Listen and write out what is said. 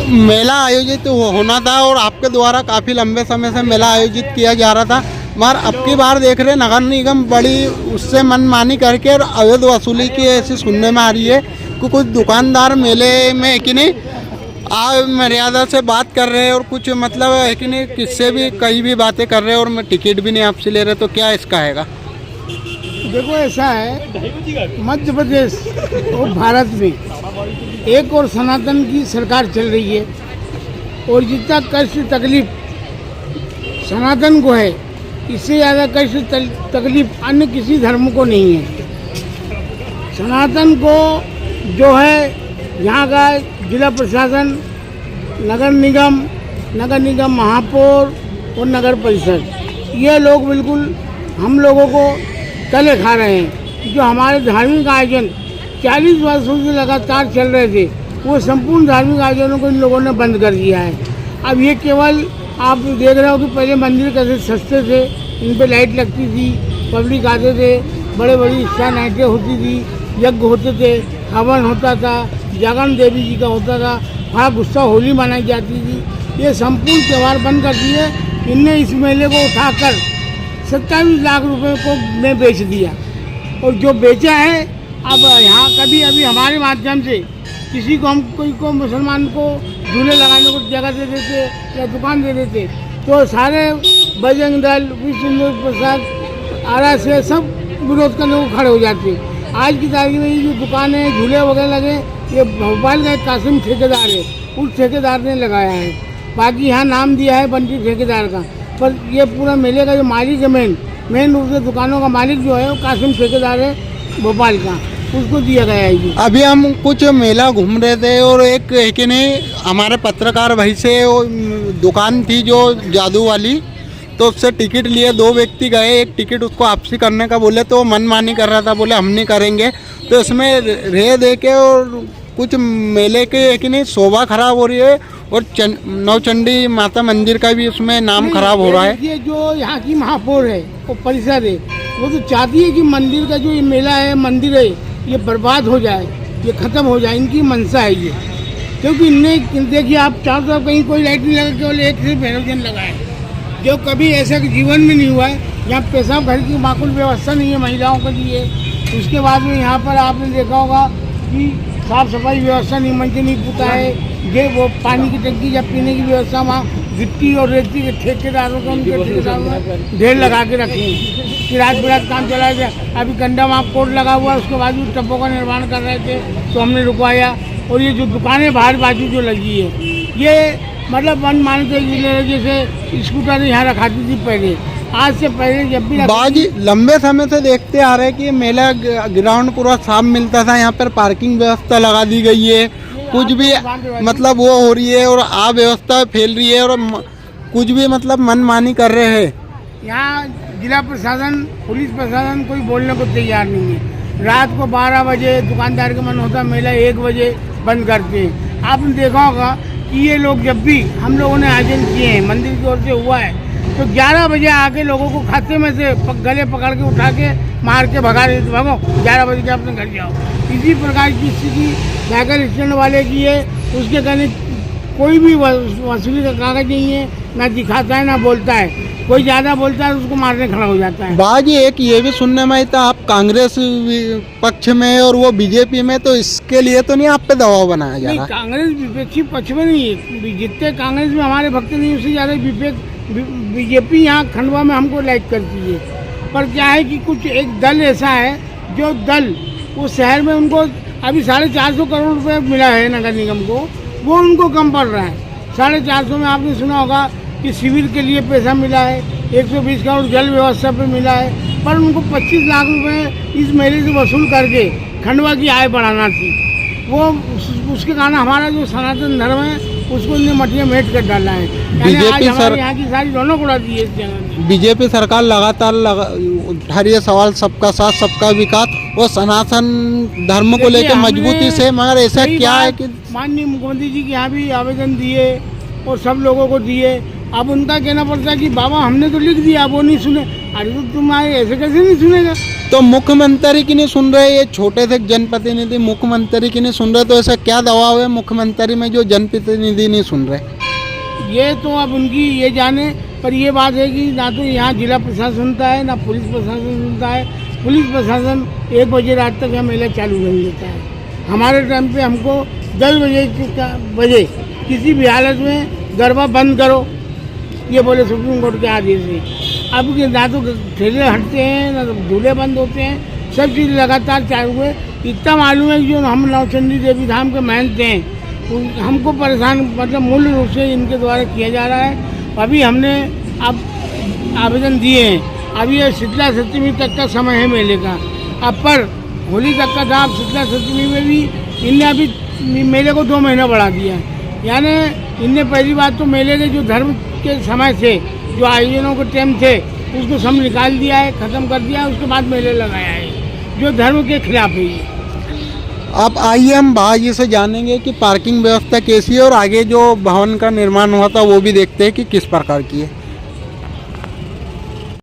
मेला आयोजित होना था और आपके द्वारा काफ़ी लंबे समय से मेला आयोजित किया जा रहा था, मगर अब की बार देख रहे नगर निगम बड़ी उससे मनमानी करके और अवैध वसूली की ऐसी सुनने में आ रही है कि कुछ दुकानदार मेले में कि नहीं मर्यादा से बात कर रहे हैं और कुछ मतलब है कि नहीं किससे भी कई भी बातें कर रहे हैं और मैं टिकट भी नहीं आपसे ले रहे, तो क्या इसका हैगा? देखो ऐसा है, मध्य प्रदेश और भारत में एक और सनातन की सरकार चल रही है और जितना कष्ट तकलीफ सनातन को है इससे ज़्यादा कष्ट तकलीफ अन्य किसी धर्म को नहीं है। सनातन को जो है यहाँ का जिला प्रशासन, नगर निगम महापौर और नगर परिषद, ये लोग बिल्कुल हम लोगों को तले खा रहे हैं। जो हमारे धार्मिक आयोजन 40 वर्षों से लगातार चल रहे थे, वो संपूर्ण धार्मिक आयोजनों को इन लोगों ने बंद कर दिया है। अब ये केवल आप देख रहे हो कि पहले मंदिर कैसे सस्ते थे, इन पे लाइट लगती थी, पब्लिक आते थे, बड़े बड़ी इच्छा नाइटें होती थी, यज्ञ होते थे, हवन होता था, जागरण देवी जी का होता था, बड़ा गुस्सा होली मनाई जाती थी। ये संपूर्ण त्यौहार बंद कर दिए। इनने इस मेले को उठाकर 27 लाख रुपए को में बेच दिया और जो बेचा है अब यहाँ कभी अभी हमारे माध्यम से किसी को हम कोई को मुसलमान को झूले लगाने को जगह दे देते या दुकान दे देते तो सारे बजरंग दल, विश्व हिंदू परिषद, आरा से सब विरोध करने को खड़े हो जाते। आज की तारीख में ये जो दुकानें झूले वगैरह लगे, ये भोपाल का एक कासिम ठेकेदार है, उस ठेकेदार ने लगाया है। बाकी यहाँ नाम दिया है बंटी ठेकेदार का, पर ये पूरा मेले का जो मालिक है मेन रूप से दुकानों का मालिक जो है वो कासिम ठेकेदार है भोपाल का, उसको दिया गया है जी। अभी हम कुछ मेला घूम रहे थे और एक है कि नहीं हमारे पत्रकार भाई से वो दुकान थी जो जादू वाली, तो उससे टिकट लिए 2 व्यक्ति गए, एक टिकट उसको वापसी करने का बोले तो वो मनमानी कर रहा था, बोले हम नहीं करेंगे। तो इसमें रे दे के और कुछ मेले के है कि नहीं शोभा खराब हो रही है और नवचंडी माता मंदिर का भी उसमें नाम खराब हो रहा है। ये जो यहाँ की महापौर है वो परिषद है, वो तो चाहती है कि मंदिर का जो ये मेला है, मंदिर है, ये बर्बाद हो जाए, ये ख़त्म हो जाए, इनकी मंशा है ये। क्योंकि इनने देखिए आप चारों तरफ कहीं कोई लाइट नहीं लगा, केवल एक सिर्फ हेलोजन लगा है, जो कभी ऐसा जीवन में नहीं हुआ है। यहाँ पेशाब घर की माकूल व्यवस्था नहीं है महिलाओं के लिए। उसके बाद में यहाँ पर आपने देखा होगा कि साफ सफाई व्यवस्था नहीं, मंच नहीं पुता है, ये वो पानी की टंकी या पीने की व्यवस्था वहाँ गिट्टी और रेती के ठेकेदारों को उनके ठेकेदारों ने ढेर लगा के रखे हैं कि रात बिरात काम चला जाए। अभी कंडा वहाँ कोर्ट लगा हुआ है, उसके बाद भी टप्पों का निर्माण कर रहे थे तो हमने रुकवाया। और ये जो दुकानें बाहर बाजू जो लगी है, ये मतलब मन मानते जैसे स्कूटर यहाँ रखाती थी पहले, आज से पहले जब भी बाजी लंबे समय से देखते आ रहे हैं कि मेला ग्राउंड पूरा साफ मिलता था, यहाँ पर पार्किंग व्यवस्था लगा दी गई है, कुछ भी मतलब वो हो रही है और अव्यवस्था फैल रही है और कुछ भी मतलब मनमानी कर रहे हैं। यहाँ जिला प्रशासन, पुलिस प्रशासन कोई बोलने को तैयार नहीं है। रात को 12 बजे दुकानदार का मन होता, मेला 1 बजे बंद करते हैं। आपने देखा होगा कि ये लोग जब भी हम लोगों ने आयोजन किए हैं, मंदिर की ओर से हुआ है, तो 11 बजे आके लोगों को खाते में से गले पकड़ के उठा के मार के भगा देते, भागो 11 बजे के अपने घर जाओ। इसी प्रकार की स्थिति साइकिल स्टैंड वाले की है, उसके कहने कोई भी वसूली का कागज नहीं है, ना दिखाता है ना बोलता है। कोई ज़्यादा बोलता है उसको मारने खड़ा हो जाता है। बाजी एक ये भी सुनने में था आप कांग्रेस पक्ष में और वो बीजेपी में, तो इसके लिए तो नहीं आप पे दबाव बनाया जा रहा? कांग्रेस विपक्षी पक्ष में नहीं है, जितने कांग्रेस में हमारे भक्त नहीं उससे ज़्यादा बीजेपी यहाँ खंडवा में हमको लाइक करती है। पर क्या है कि कुछ एक दल ऐसा है जो दल वो शहर में उनको अभी 450 करोड़ रुपए मिला है नगर निगम को, वो उनको कम पड़ रहा है। 450 में आपने सुना होगा कि शिविर के लिए पैसा मिला है, 120 करोड़ जल व्यवस्था पे मिला है, पर उनको 25 लाख रुपए इस मेले से वसूल करके खंडवा की आय बढ़ाना थी। वो उसके कारण हमारा जो सनातन धर्म है उसको इन्हें मटिया मेट कर डाला है। बीजेपी यहाँ की सारी रौनक उड़ा दी है इस जगह। बीजेपी सरकार लगातार उठा रही है सवाल सबका साथ सबका विकास और सनातन धर्म को लेकर मजबूती से, मगर ऐसा क्या है कि माननीय मुख्यमंत्री जी के यहाँ भी आवेदन दिए और सब लोगों को दिए। अब उनका कहना पड़ता है कि बाबा हमने तो लिख दिया, वो नहीं सुने। अरे तो तुम आए, ऐसे कैसे नहीं सुनेगा? तो मुख्यमंत्री की नहीं सुन रहे, ये छोटे से जनप्रतिनिधि मुख्यमंत्री की नहीं सुन रहे, तो ऐसा क्या दबाव है मुख्यमंत्री में जो जनप्रतिनिधि नहीं सुन रहे? ये तो अब उनकी ये जाने, पर ये बात है कि ना तो यहाँ जिला प्रशासन सुनता है, ना पुलिस प्रशासन सुनता है। पुलिस प्रशासन 1 बजे रात तक यह मेला चालू नहीं देता है। हमारे टाइम पे हमको 10 बजे किसी भी हालत में गरबा बंद करो, ये बोले सुप्रीम कोर्ट के आदेश से। अब के ना तो ठेले हटते हैं, ना तो झूले बंद होते हैं, सब चीज़ लगातार चालू है। इतना मालूम है कि जो हम नौचंदी देवी धाम के महंत हैं, हमको परेशान मतलब मूल रूप से इनके द्वारा किया जा रहा है। अभी हमने अब आवेदन दिए हैं, अब ये शीतला सप्तमी तक का समय है मेले का। अब पर होली तक का था, अब शीतला सप्तमी में भी इनने अभी मेले को 2 महीना बढ़ा दिया है। यानी इनने पहली बात तो मेले के जो धर्म के समय से जो आयोजनों के टाइम थे उसको सब निकाल दिया है, ख़त्म कर दिया है, उसके बाद मेले लगाया है जो धर्म के खिलाफ है ये। अब आइए हम भाई से जानेंगे कि पार्किंग व्यवस्था कैसी है और आगे जो भवन का निर्माण हुआ था वो भी देखते हैं कि किस प्रकार की है।